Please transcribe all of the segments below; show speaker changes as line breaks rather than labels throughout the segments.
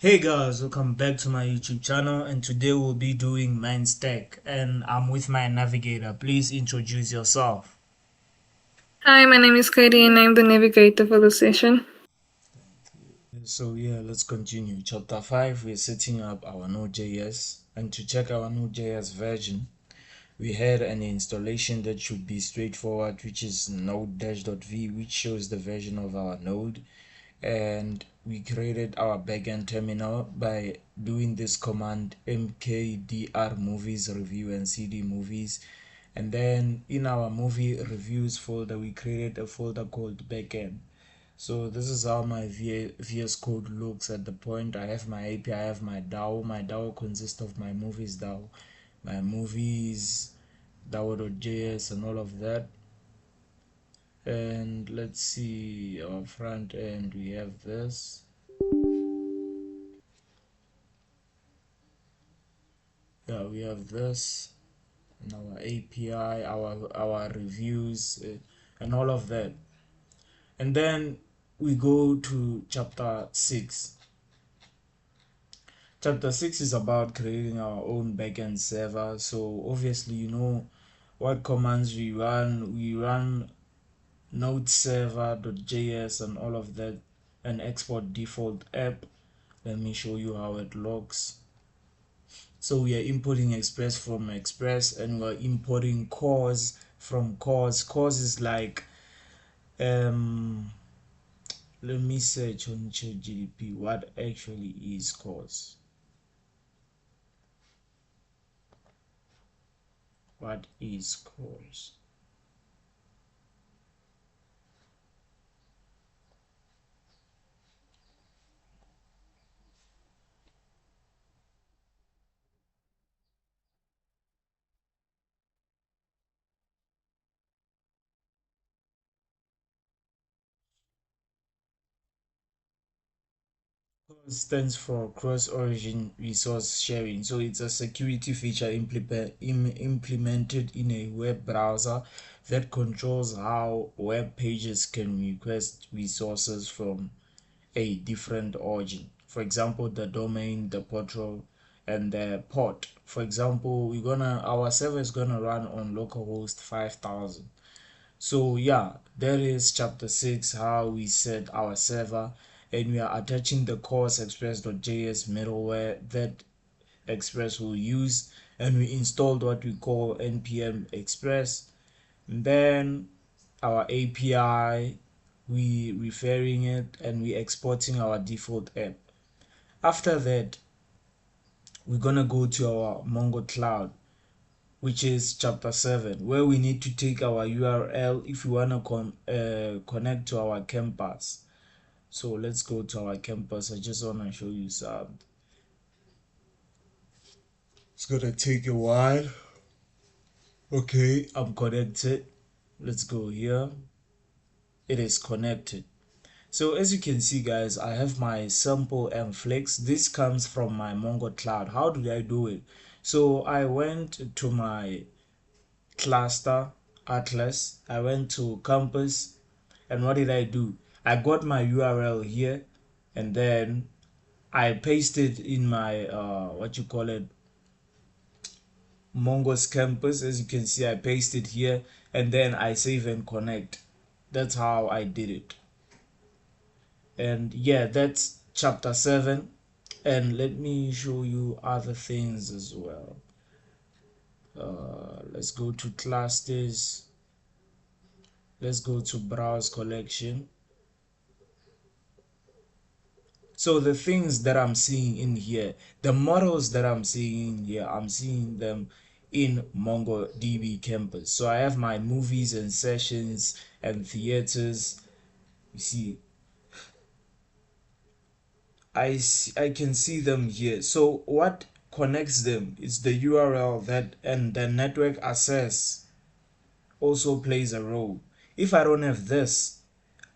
Hey guys, welcome back to my YouTube channel, and today we'll be doing Mern-stack, and I'm with my navigator. Please introduce yourself.
Hi, my name is Katie and I'm the navigator for the session.
So yeah, let's continue. Chapter 5, we're setting up our Node.js, and to check our Node.js version, we had an installation that should be straightforward, which is node-v, which shows the version of our node. And we created our backend terminal by doing this command mkdr movies review and cd movies, and then in our movie reviews folder we created a folder called backend. So this is how my VS Code looks at the point. I have my API, I have my DAO. My DAO consists of my movies DAO, my movies DAO.js and all of that. And let's see our front end. We have this. Yeah, we have this and our API, our reviews, and all of that. And then we go to chapter 6. Chapter 6 is about creating our own backend server. So obviously you know what commands we run. We run node server.js and all of that, and export default app. Let me show you how it looks. So we are importing express from express, and we're importing cause from cause. Cause is like let me search on ChatGPT what actually is cause. What is cause? Cause stands for cross origin resource sharing. So it's a security feature implemented in a web browser that controls how web pages can request resources from a different origin. For example, the domain, the portal, and the port. For example, our server is gonna run on localhost 5000. So yeah, that is chapter 6, how we set our server, and we are attaching the course express.js middleware that express will use, and we installed what we call npm express. And then our API, we referring it, and we exporting our default app. After that, we're gonna go to our Mongo Cloud, which is chapter 7, where we need to take our URL if we wanna connect to our campus. So let's go to our campus. I just wanna show you some. It's gonna take a while. Okay, I'm connected. Let's go here. It is connected. So as you can see guys, I have my sample and flex. This comes from my Mongo Cloud. How did I do it? So I went to my cluster atlas, I went to campus, and what did I do? I got my URL here, and then I pasted in my what you call it, Mongo's campus. As you can see, I pasted here, and then I save and connect. That's how I did it. And yeah, that's chapter 7. And let me show you other things as well. Let's go to clusters. Let's go to browse collection. So the things that I'm seeing in here, the models that I'm seeing in here, I'm seeing them in MongoDB campus. So I have my movies and sessions and theaters. You see, I can see them here. So what connects them is the URL that, and the network access also plays a role. If I don't have this,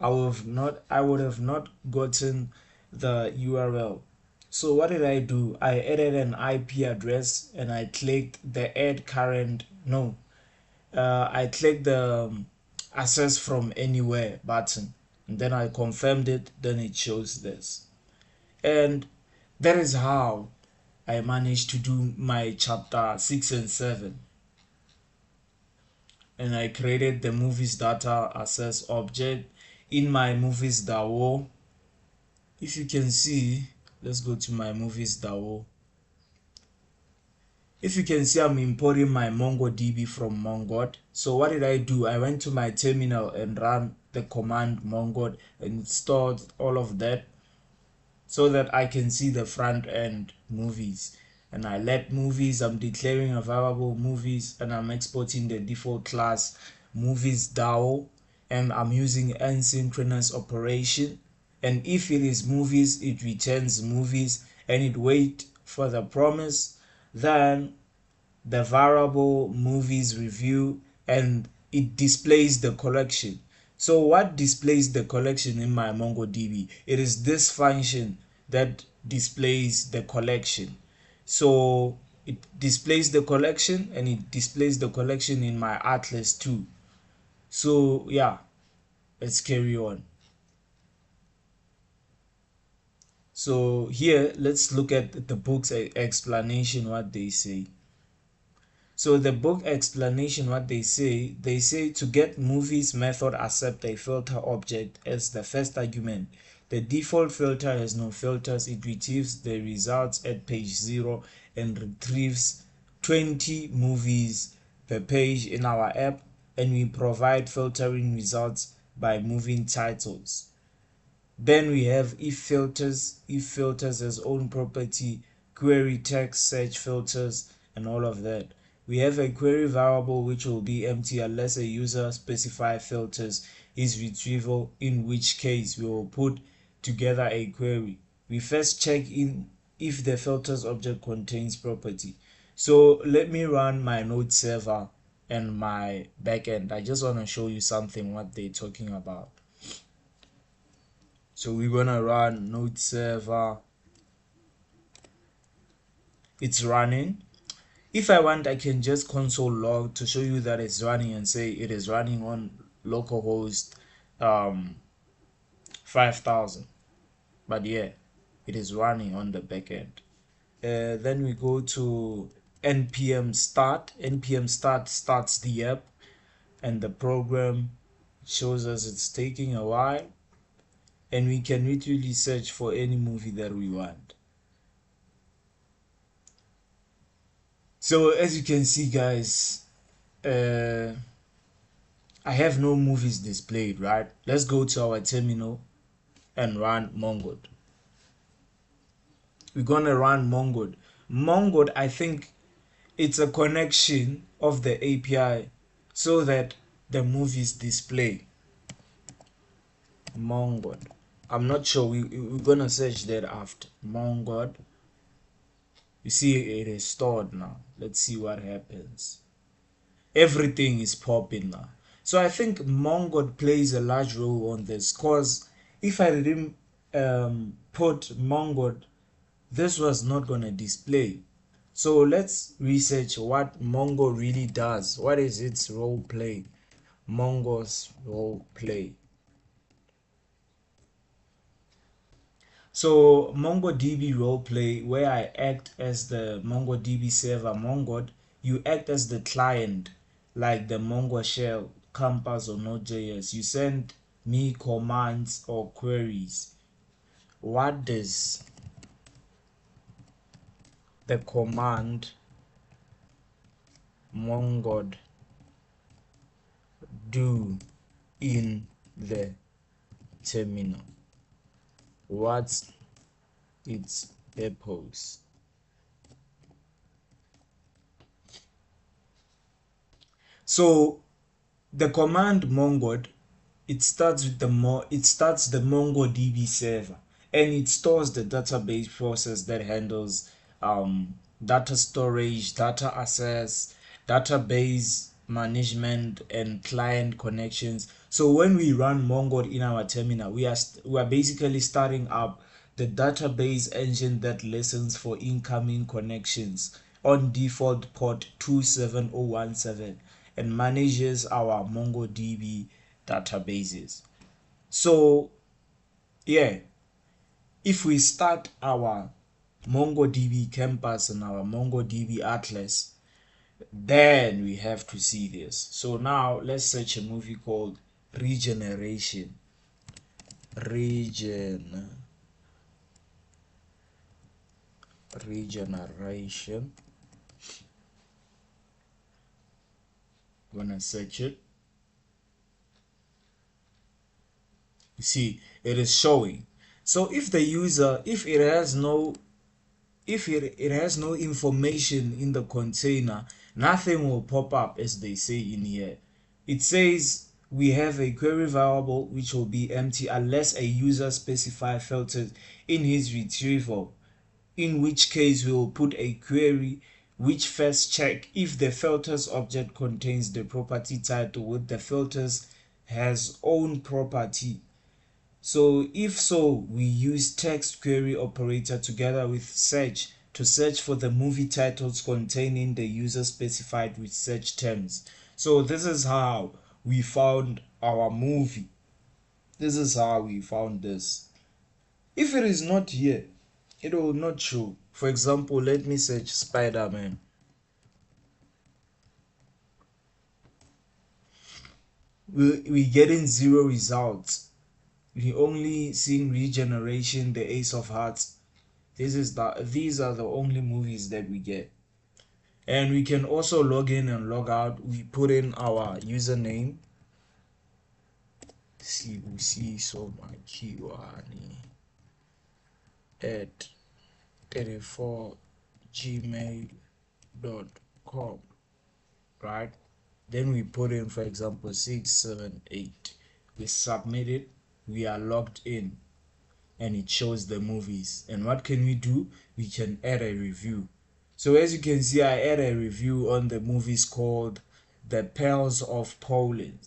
I would have not gotten the URL. So what did I do? I added an IP address, and I clicked the add current. No, I clicked the access from anywhere button, and then I confirmed it. Then it shows this. And That is how I managed to do my chapter 6 and 7. And I created the movies data access object in my movies DAO. If you can see, let's go to my movies DAO. If you can see, I'm importing my MongoDB from Mongo. So what did I do? I went to my terminal and ran the command mongo and installed all of that so that I can see the front end movies. And I let movies, I'm declaring a variable movies, and I'm exporting the default class movies DAO, and I'm using asynchronous operation. And if it is movies, it returns movies and it waits for the promise. Then the variable movies review, and it displays the collection. So what displays the collection in my MongoDB? It is this function that displays the collection. So it displays the collection, and it displays the collection in my atlas too. So yeah, let's carry on. So here, let's look at the book's explanation, what they say. So the book explanation, what they say to get movies method accept a filter object as the first argument. The default filter has no filters. It retrieves the results at page 0 and retrieves 20 movies per page in our app, and we provide filtering results by moving titles. Then we have if filters has own property, query text search filters, and all of that. We have a query variable which will be empty unless a user specify filters is retrieval, in which case we will put together a query. We first check in if the filters object contains property. So let me run my node server and my backend. I just want to show you something what they're talking about. So we're gonna run node server. It's running. If I want, I can just console log to show you that it's running and say it is running on localhost 5000. But yeah, it is running on the backend. Then we go to npm start. Npm start starts the app, and the program shows us it's taking a while, and we can literally search for any movie that we want. So as you can see, guys, I have no movies displayed, right? Let's go to our terminal and run Mongo. We're gonna run Mongo. Mongo, I think it's a connection of the API so that the movies display. Mongo. I'm not sure. We're gonna search that after. Mongo. You see, it is stored now. Let's see what happens. Everything is popping now. So I think Mongo plays a large role on this, because if I didn't put Mongo, this was not going to display. So let's research what Mongo really does. What is its role play? Mongo's role play. So MongoDB roleplay, where I act as the MongoDB server Mongo, you act as the client, like the Mongo shell, Compass or Node.js. You send me commands or queries. What does the command Mongo do in the terminal? What's its purpose? So the command Mongo, it starts the MongoDB server, and it stores the database process that handles data storage, data access, database management, and client connections. So when we run Mongo in our terminal, we are basically starting up the database engine that listens for incoming connections on default port 27017 and manages our MongoDB databases. So yeah, if we start our MongoDB campus and our MongoDB atlas, then we have to see this. So now let's search a movie called Regeneration. Regeneration. I'm gonna search it. You see, it is showing. So if the user, if it has no information in the container, nothing will pop up, as they say in here. It says we have a query variable which will be empty unless a user specify filters in his retrieval, in which case we will put a query which first check if the filters object contains the property title with the filters has own property. So if so, we use text query operator together with search to search for the movie titles containing the user specified with search terms. So this is how we found our movie. This is how we found this. If it is not here, it will not show. For example, let me search Spider-Man. We getting 0 results. We only seen Regeneration, the Ace of Hearts. These are the only movies that we get. And we can also log in and log out. We put in our username. See so much at 34gmail.com, right? Then we put in, for example, 678. We submit it. We are logged in, and it shows the movies. And what can we do? We can add a review. So as you can see, I add a review on the movies called The Pearls of Poland.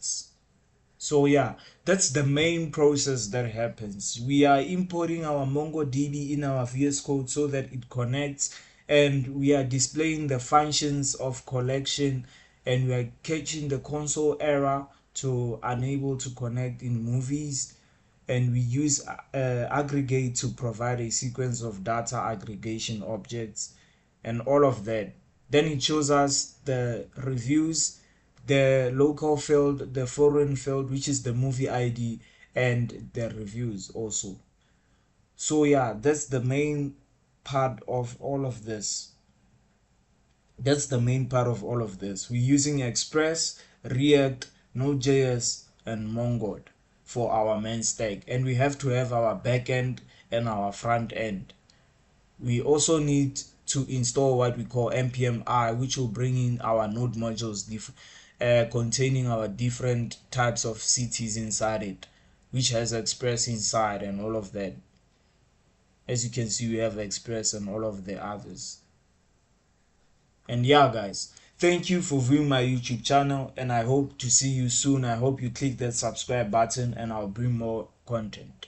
So yeah, that's the main process that happens. We are importing our MongoDB in our VS Code so that it connects, and we are displaying the functions of collection, and we are catching the console error to unable to connect in movies, and we use aggregate to provide a sequence of data aggregation objects and all of that. Then it shows us the reviews, the local field, the foreign field, which is the movie ID, and the reviews also. So yeah, that's the main part of all of this. We're using Express, React, Node.js, and Mongo for our Mern-stack, and we have to have our backend and our front end. We also need to install what we call npm-i, which will bring in our node modules containing our different types of cities inside it, which has Express inside and all of that. As you can see, we have Express and all of the others. And yeah, guys, thank you for viewing my YouTube channel, and I hope to see you soon. I hope you click that subscribe button, and I'll bring more content.